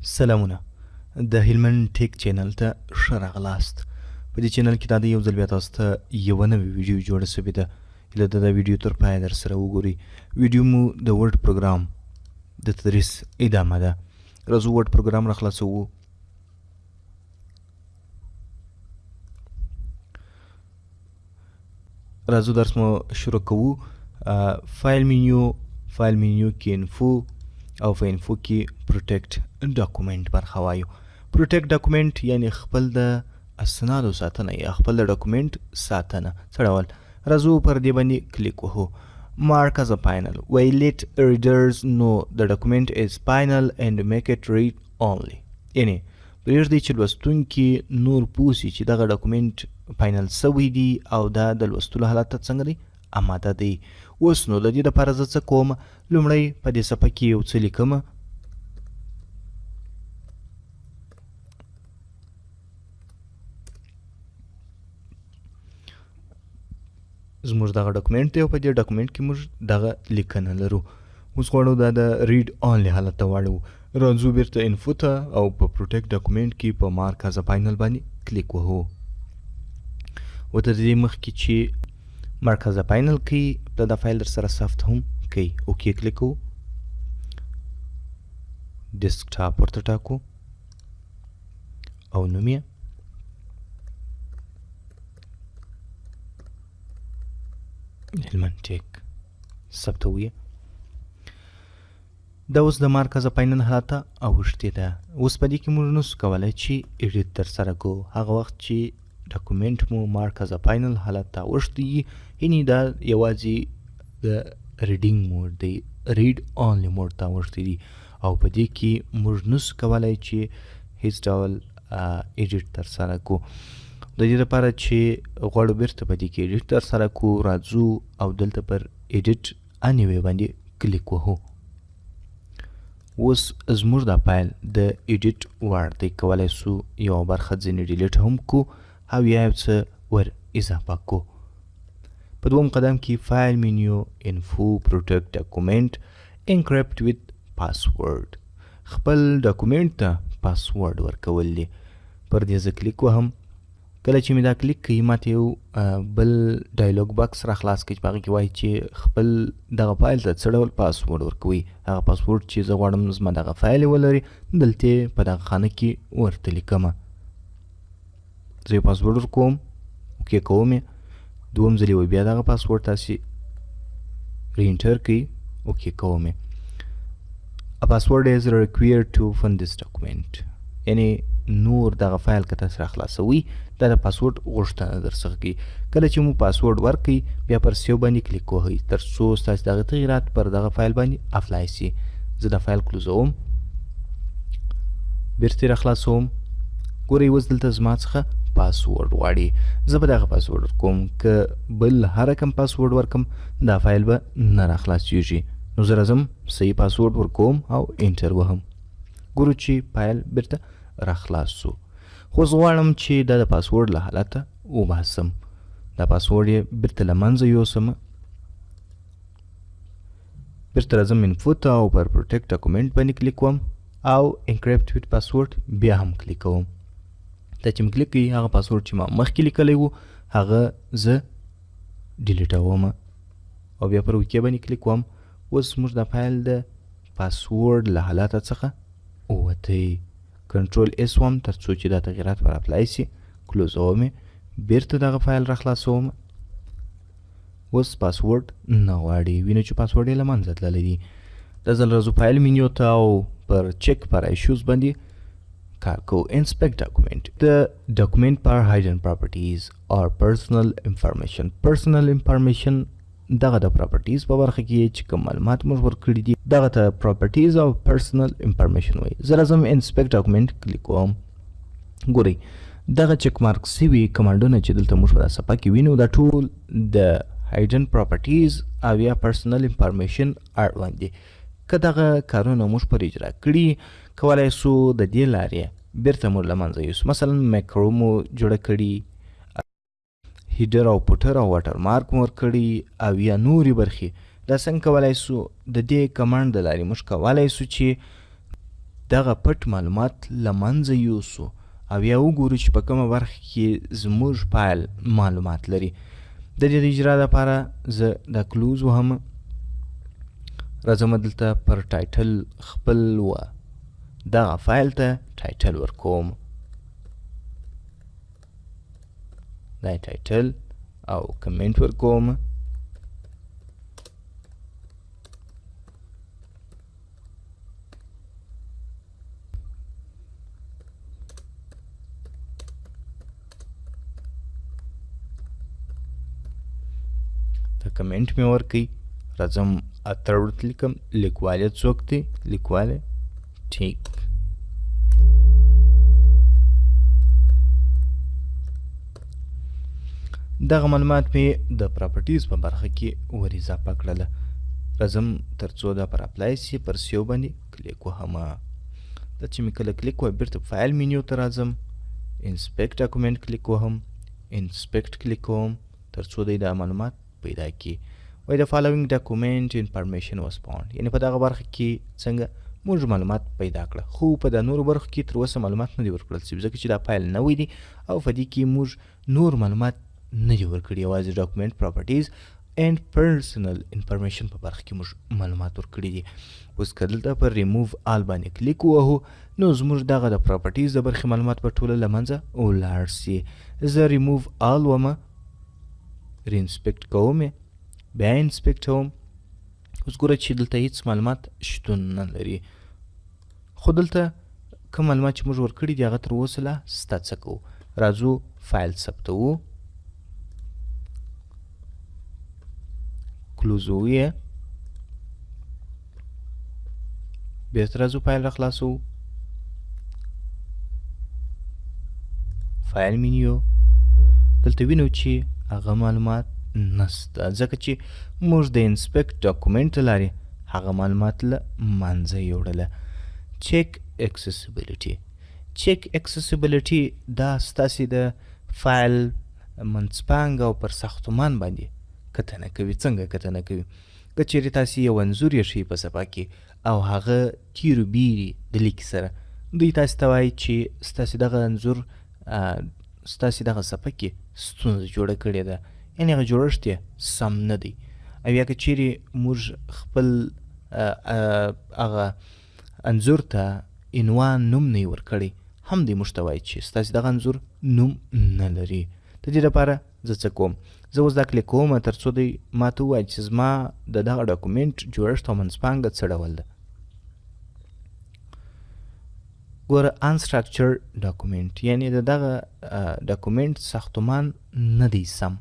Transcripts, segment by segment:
سلامونه د هلمند ټیک چینل ته ښه راغلاست. په دې چینل کې دا د یو ځل بیا تاسو ته یوه نوې ویډیو جوړه سوې ده. هیله ده دا ویډیو تر پایه در سره وګورئ. ویډیو مو د ورډ پروګرام د تدریس ادامه ده. راځو ورډ پروګرام را خلاصوو. راځو درس مو شروع کوو. فایل مینیو کې انفو او په انفو کې پروټیکټ ډاکومنټ برخه وایو. پروټیکټ ډاکومنټ یعنی خپل د اسنادو ساتنه یا خپل د ډاکومنټ ساتنه. څه ډول؟ راځو پر دې باندې کلیک وهو. mark as a panel where let readers know the document is final and make it read only. یعنی پرېږدئ چې لوستونکي نور پوه سي چې دغه ډاکومنټ فاینل سوی دی او دا د لوستلو حالت ته څنګه دی آماده دی. اوس نو د دې دپاره زه څه کوم؟ لومړی په دې صفحه کې یو څه لیکم. زموږ دغه ډاکومنټ دی او په دې ډاکومنټ کې موږ دغه لیکنه لرو. اوس غواړو دا د ریډ آنلی حالت ته واړوو. راځو بیرته انفو ته او په پروټیکټ ډاکومنټ کې په مارک از فاینل باندې کلیک وهو. ورته د دې مخکې چې مارک از فاینل کوي دا فایل در سره ثبت هم کوي. اوکې کلیک کوو. ډیسکټاپ ورته ټاکو او نوم یې هلمند ټیک ثبتوو یې. دا اوس د مارک از فاینل حالت ته اوښتې ده. اوس په دې کې موږ نسو کولی چې ایډیټ ترسره کړو. هغه وخت چې ډاکومنټ مو مارک از فاینل حالت ته اوښتی یعنې دا یوازې د ریډینګ موډ دی، ریډ آنلی موډ ته اوښتی دی او په دې کې موږ نسو کولی چې هیڅ ډول ایډیټ ترسره کړو. د دې لپاره چې غواړو بیرته په دې کې ایډیټ ترسره کړو راځو او دلته پر ایډیټ انیوی باندې کلیک وهو. اوس زموږ دا فایل د ایډیټ وړ دی. کولی سو یوه برخه ځینې ډیلیټ هم کړو او یا یو څه ور اضافه کړو. په دوم قدم کې فایل مینیو انفو پروټیکټ ډاکومنټ انکریپټ ویت پاسورډ. خپل ډاکومنټ ته پاسورډ ورکول دي. پر دې زه کلیک وهم. کله چې مې دا کلیک کوي ماته یو بل ډایلوګ باکس را خلاص کړي چې په هغه کې وایي چې خپل دغه فایل ته څه ډول پاسورډ ورکوئ. هغه پاسورډ چې زه غواړم زما دغه فایل یې ولري دلته یې په دغه خانه کې ورته لیکمه. زه یو پاسورډ ورکوم. اوکې کوم یې. دوم ځل یې بیا دغه پاسورډ تاسې رینټر کړئ. اوکې کوم یې. A password is required to open this document. یعنی نور دغه فایل که تاسو را خلاصوئ دا د پاسورډ غوښتنه در څخه کوي. کله چې مو پاسورډ ورکړئ بیا پر سیو باندې کلیک وهئ تر څو ستاسو دغه تغیرات پر دغه فایل باندې اپلای سي. زه دا فایل کلوزوم. بیرته را خلاصوم. ګورئ اوس دلته زما څخه پاسورډ غواړي. زه به دغه پاسورډ ورکوم. که بل هر رقم پاسورډ ورکم دا فایل به نه را خلاصیږي. نو زه راځم صحیح پاسورډ ورکوم او انټر وهم. ګورو چې فایل بیرته را خلاص سو. خو زه غواړم چې دا د پاسورډ له حالته وباسم. دا پاسورډ یې بیرته له منځه یوسم. بیرته راځم انفو ته او پر پروټیکټ ډاکومنټ باندې کلیک کوم او انکریپټ ویت پاسورډ بیا هم کلیک کوم. دا چې مې کلیک کړي هغه پاسورډ چې ما مخکې لیکلی و هغه زه ډیلیټوم او بیا پر اوکې باندې کلیک کوم. اوس موږ دا فایل د پاسورډ له حالته څخه ووتی. کنټرول اس وم تر څو چې دا تغییرات پر اپلای سي. کلوزوم یې. بیرته دغه فایل را خلاصوم. اوس پاسورډ نه غواړي. وینو چې پاسورډ یې له منځه تللی دی. دا ځل راځو فایل مینیو ته او پر چک پر ایشوز باندې کار کوو. انسپیکټ ډاکومنټ. د ډاکومنټ پر هایډن پراپرټیز اور پرسنل انفارمیشن. پرسنل انفارمیشن دغه د پراپرټیز په برخه کې چې کوم معلومات موږ ورکړي دي دغه ته پراپرټیز او پرسنل انفارمیشن وایي. زه راځم انسپیکټ ډاکومنټ کلیک کوم. ګورئ دغه چک مارک سوي کمانډونه چې دلته موږ په دا صفحه کې وینو دا ټول د هایډن پراپرټیز او یا پرسنل انفارمیشن اړوند دي. که دغه کارونه موږ پر اجرا کړي کولی سو د دې لارې بیرته موږ له منځه یوسو. مثلا میکرو مو جوړه کړي، هیډر او پوټر او واټر مارک مو ورکړي او یا نورې برخې. دا څنګه کولی سو د دې کمانډ د لارې موږ کولی سو چې دغه پټ معلومات له منځه یوسو او یا وګورو چې په کومه برخه کې زموږ فایل معلومات لري. د دې د اجرا لپاره زه دا کلوز وهم، راځم دلته پر ټایټل خپل دغه فایل ته ټایټل ورکوم. دا ټایټل او کمنټ ورکوم. دا کمنټ مې ورکوي. راځم اتر ورته لیکم. لیکوالی څوک دی؟ لیکوالی ټیک. دغه معلومات مې د پراپرټیز په برخه کې ور اضافه کړله. راځم تر څو دا پر اپلای سي پر سیو باندې کلیک وهم. دا چې مې کله کلیک وهم بیرته فایل مینیو ته راځم، انسپیکټ ډاکومنټ کلیک وهم، انسپیکټ کلیک کوم تر څو دی دا معلومات پیدا کړي. وایي د فالوینګ ډاکومنټ انفارمیشن واز فاوند، یعنې په دغه برخه کې څنګه موږ معلومات پیدا کړه، خو په د نورو برخو کې تر اوسه معلومات نه دي ورکړل شوي ځکه چې دا فایل نوی دی او په دې کې موږ نور معلومات نه دي ورکړي، یوازې ډاکومنټ پراپرټیز اینډ پرسنل انفارمیشن په برخه کې موږ معلومات ورکړي دي. اوس که دلته پر ریموو آل باندې کلیک ووهو نو زموږ دغه د پراپرټیز د برخې معلومات به ټوله له منځه ولاړ سي. زه ریموو آل ومه، رینسپیکټ کوم، بیا انسپیکټ کوم. اوس ګوره چې دلته هیڅ معلومات شتون نه لري، خو دلته کوم معلومات چې موږ ورکړي دي هغه تر اوسه لا سته. څه کوو؟ راځو فایل ثبتوو، کلوزوو یې، بیرته راځو فایل راخلاصوو، فایل مینیو. دلته وینو چې هغه معلومات نسته ځکه چې موږ د انسپیکټ ډاکومنټ له لارې هغه معلومات له منځه یوړله. چیک اکسیسیبیلیټي. چیک اکسیسیبیلیټي دا ستاسې د فایل منځپانګه او پر ساختمان باندې کتنه کوي. څنګه کتنه کوي؟ که چیرې تاسې یو انځور ایښئ په صفحه کې او هغه تیرو بیري د لیک سره، دوی تاسې ته وایي چې ستاسې دغه انځور ستاسې دغه صفحه کې ستونزه جوړه کړې ده، یعنې هغه جوړښت یې سم نه دی. او یا که چیرې موږ خپل هغه انځور ته عنوان نوم نه یې ورکړی، هم دی موږ ته وایي چې ستاسې دغه انځور نوم نه لري. د دې لپاره زه څه کوم؟ زه اوس دا کلیک کوم تر څو دی ما ته ووایي چې زما د دغه ډاکومنټ جوړښت او منځپانګه څه ډول ده. ګوره انسټرکچر ډاکومنټ، یعنې د دغه ډاکومنټ ساختمان نه دی سم.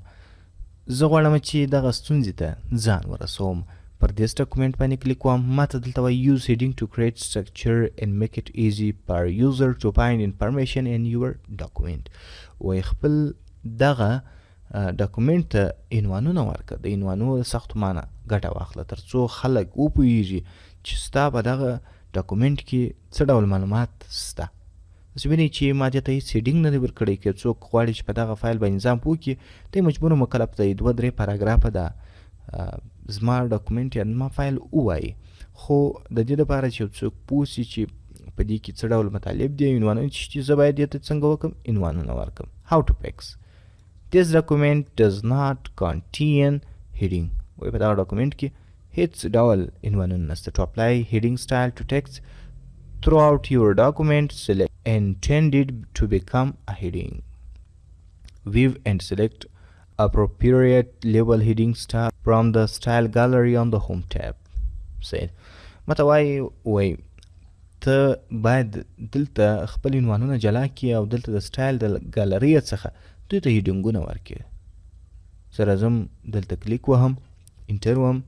زه غواړم چې دغه ستونزې ته ځان ورسوم. پر دې ډاکومنټ باندې کلیک کوم، ما ته دلته وایي یوز هیډینګ ټو کریټ سټرکچر اینډ میک اټ ایزي پر یوزر ټو فایند انفارمیشن ان یور ډاکومنټ. وایي خپل دغه ډاکومنټ ته عنوانونه ورکړه، د عنوانونو د ساختمانه ګټه واخله تر څو خلک وپوهېږي چې ستا په دغه ډاکومنټ کې څه ډول معلومات سته. اوس وینئ چې ما دې ته هېڅ هیډینګ نه دی ورکړی. که څوک غواړي چې په دغه فایل باندې ځان پوه کړي دی مجبور مکلف دی 2-3 پاراګرافه ده زما ډاکومنټ یا زما فایل ووایي. خو د دې لپاره چې یو څوک پوه سي چې په دې کې څه ډول مطالب دي، عنوانونه چې زه باید دې ته څنګه وکړم عنوانونه ورکړم. how to fix this document does not contain heading. وایي په دغه ډاکومنټ کې هیڅ ډول عنوانونه نشته. to apply heading style to text throughout your document, select intended to become a heading. View and select appropriate label heading style from the style gallery on the home tab. Said متوای وای ته باید دلته خپل عنوانونه جلا کړي او دلته د سټایل د ګالري څخه دوی ته هیډینګونه ورکړي. زه راځم دلته کلیک وهم، انټر وهم،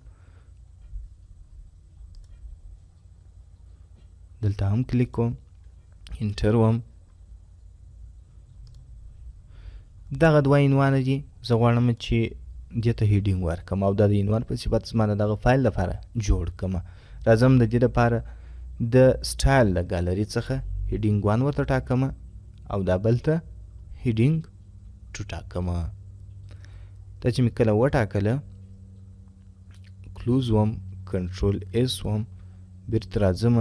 دلته هم کلیک کوم، انټر وم. دغه دوه عنوانه دي، زه غواړم چې دې ته هیډینګ ورکړم او دا د عنوان په صفت زما د دغه فایل لپاره جوړ کړم. راځم د دې لپاره د سټایل د ګالري څخه هیډینګ 1 ورته ټاکم او دا بل ته هیډینګ 2 ټاکم. دا چې مې کله وټاکله کلوز وم، کنټرول اس وم، بیرته راځم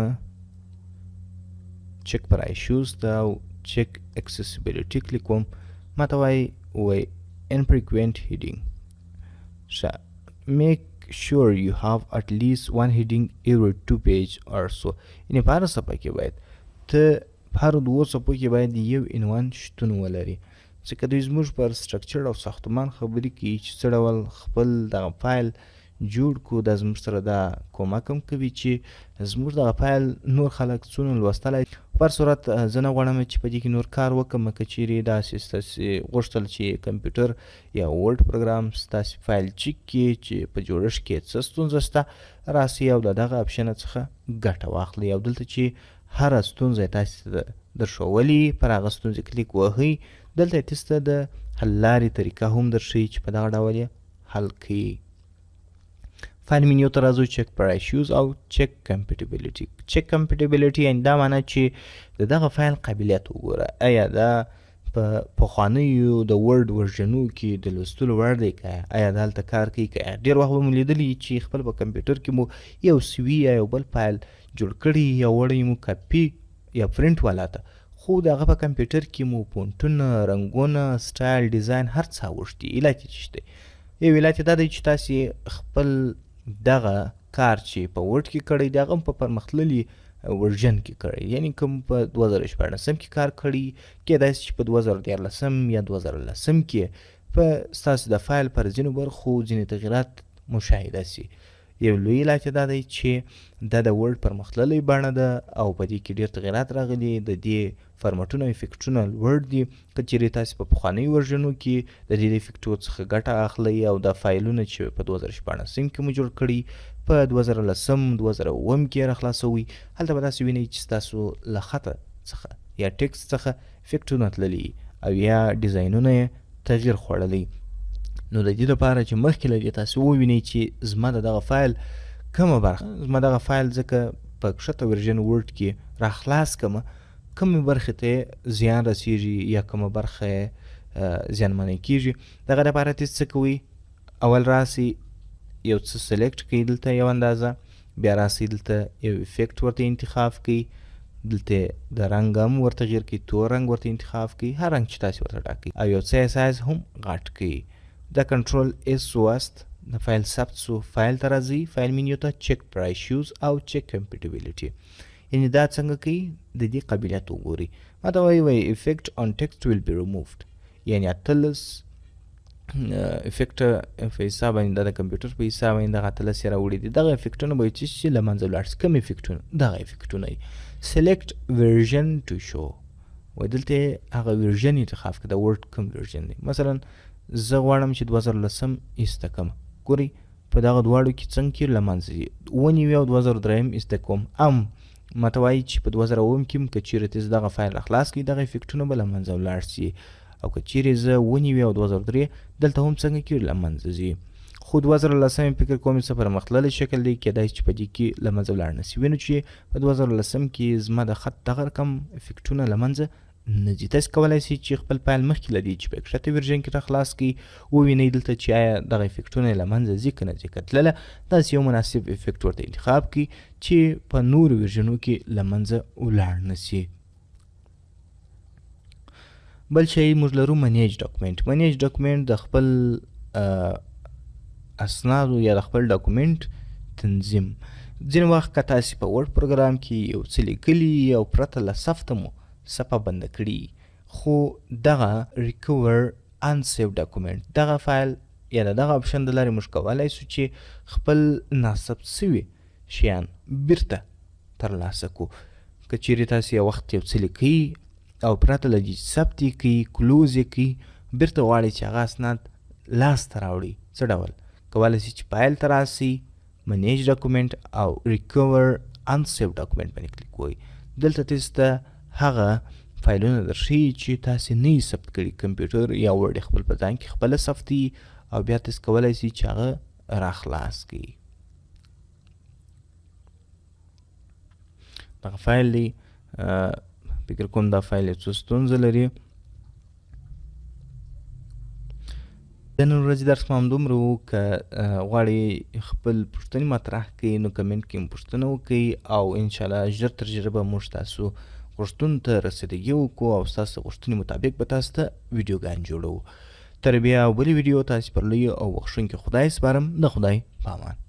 چک پر ایشوز ته او چک اکسسیبیلیټي کلیک کوم. ماته وایي infrequent heading. ښه make sure you have at least one heading every 2 page or so. یعنې په هره صفحه کې باید ته په هرو 2 صفحو کې باید یو عنوان شتون ولري. ځکه دوی زموږ پر سټرکچر او ساختمان خبرې کوي چې څه ډول خپل دغه فایل جوړ کړو. دا زموږ سره دا کومک هم کوي چې زموږ دغه فایل نور خلک څونه لوستلی. په هر صورت زه نه غواړم چې په دې کې نور کار وکړم. که چیرې داسې ستاسې غوښتل چې کمپیوټر یا ورډ پروګرام ستاسې فایل چیک کړي چې په جوړښت کې څه ستونزه شته، راسئ او د دغه اپشنه څخه ګټه واخلئ. او دلته چې هره ستونزه یې تاسې ته درښولي پر هغه ستونزې کلیک وهئ. دلته یې تاسو ته د حل لارې طریقه هم درښیي چې په دغه ډول یې حل کړئ. فایل مینیو ته راځو. چک پر ایشوز او چک کمپیټیبلیټي. چک کمپیټیبلیټي یعنې دا معنی چې د دغه فایل قابلیت وګوره، آیا دا په پخوانیو د ورډ ورژنو کې د لوستلو وړ دی، که آیا دا هلته کار کوي. که ډېر وخت به مو لیدلي چې خپل په کمپیوټر کې مو یو سوي یا یو بل فایل جوړ کړي یا وړی مو کاپي یا پرنټ والاته، خو د هغه په کمپیوټر کې مو فونټونه، رنګونه، سټایل، ډیزاین هر څه اوښتي. علت یې څه دی؟ یو علت یې دا دی چې تاسې خپل دغه کار چې په ورډ کې کړی دی هغه هم په پرمختللي ورژن کې کړی، یعنې کوم په 2014 کې کار کړي، کېدای شي چې په 2014 یا 2010 کې په ستاسې د فایل پر ځینو برخو ځینې تغییرات مشاهده سي. یو لوی علت دا دی چې دا د ورډ پرمختللې بڼه ده او په دې کې ډېر تغییرات راغلي. د دې فرمټونه او افیکټونه لوړ دي. که چیرې تاسې په پخوانیو ورژنو کې د دې افیکټو څخه ګټه اخلئ او د فایلونه چې په 2014 کې مو جوړ کړي په 2010-2009 کې راخلاصوئ، هلته به تاسې وینئ چې ستاسو له خطه څخه یا ټکسټ څخه افیکټونه تللي او یا ډیزاینونه یې تغییر خوړلی. نو د دې لپاره چې مخکې له دې تاسې ووینئ چې زما د دغه فایل کومه برخه، زما دغه فایل ځکه په کښته ورژن ورډ کې راخلاص کړمه، کومې برخې ته زیان رسیږي یا کومه برخه زیانمنه کیږي. دغه لپاره تاسې څه کوئ؟ اول راسئ یو څه سلیکټ کړئ، دلته یو اندازه، بیا راسئ دلته یو افیکټ ورته انتخاب کړئ، دلته د رنګ هم ورته غیر کړئ، تور رنګ ورته انتخاب کړئ، هر رنګ چې تاسې ورته ټاکئ، او یو څه سایز هم غټ کړئ. د کنټرول اس وست د فایل ثبت سو فایل ته راځئ، فایل مینیو ته چک پر ایشوز او چک کمپیټیبلیټي. یعنې دا څنګه کوي؟ د دې قابلیت وګورئ. ماته وایي افیکټ آن ټکسټ ویل بی ریموفډ، یعنې 18 افیکټ په حساب باندې د کمپیوټر په حساب باندې دغه 18 یې راوړي دي. دغه افیکټونه به چې شي له منځه ولاړ شي. کوم افیکټونه؟ دغه افیکټونه دي. سلیکټ ورژن ټو شو، وایي دلته هغه ورژن انتخاب کړه د ورډ کوم ورژن دی. مثلا زه غواړم چې 2010 ایسته کړم. ګورئ په دغه دواړو کې څنګه کې له منځه ځي. 2009 او 2003 ایسته کوم. ماته وایي چې په 2009 کې که چیرې تاسې دغه فایل راخلاص کړئ دغه افیکټونه به له منځه ولاړ شي، او که چیرې زه 2009 او 2003 دلته هم څنګه کې له منځه ځي. خو 2010 فکر کوم څه پرمختللی شکل دی، کېدای شي چې په دې کې له منځه ولاړ نه شي. وینو چې په 2010 کې زما د خط دغه رقم افیکټونه له منځه نه ځي. تاسې کولی شئ چې خپل فایل مخکې له دې چې په کښته ورژن کې راخلاص کړئ ووینئ دلته چې آیا دغه افیکټونه یې له منځه ځي که نه ځي. که تلله داسې یو مناسب افیکټ ورته انتخاب کړئ چې په نورو ورژنو کې له منځه ولاړ نه شي. بل شی موږ لرو منیج ډاکومنټ. منیج ډاکومنټ د خپل اسنادو یا د خپل ډاکومنټ تنظیم. ځینې وخت که تاسې په ورډ پروګرام کې یو څه لیکلي او پرته له ثبته مو صفحه بنده کړي، خو دغه ریکور انسیو ډاکومنټ دغه فایل یا دغه اپشن د لارې موږ کولی شو چې خپل ناثبت سوي شیان بیرته ترلاسه کړو. که چیرې تاسې یو وخت یو څه لیکئ او پرته له دې ثبت یې کړئ، کلوز یې کړئ، بیرته غواړئ چې هغه اسناد لاسته راوړئ، څه ډول کولی شئ چې پایل ته راسئ، منیج ډاکومنټ او ریکور انسیو ډاکومنټ باندې کلیک وکړئ. دلته تاسې ته هغه فایلونه درښیي چې تاسې نه یې ثبت کړي. کمپیوټر یا ورډ خپل په ځان کې خپله ثبتي او بیا تاسې کولی شئ چې هغه راخلاص کړي. دغه فایل دی، فکر کوم دا فایل یو څه ستونزه لري. د نن ورځې درس مو همدومره و. که غواړئ خپل پوښتنې مطرح کړئ نو کمنټ کې مو پوښتنه وکړئ او انشاءالله ژر تر ژره به موږ تاسو غوښتنو ته رسیدګي وکړو او ستاسو غوښتنې مطابق به تاسو ته ویډیوګانې جوړوو. تر بیا بلې ویډیو تاسې پر لوی او بخښونکي خدای سپارم. د خدای په امان.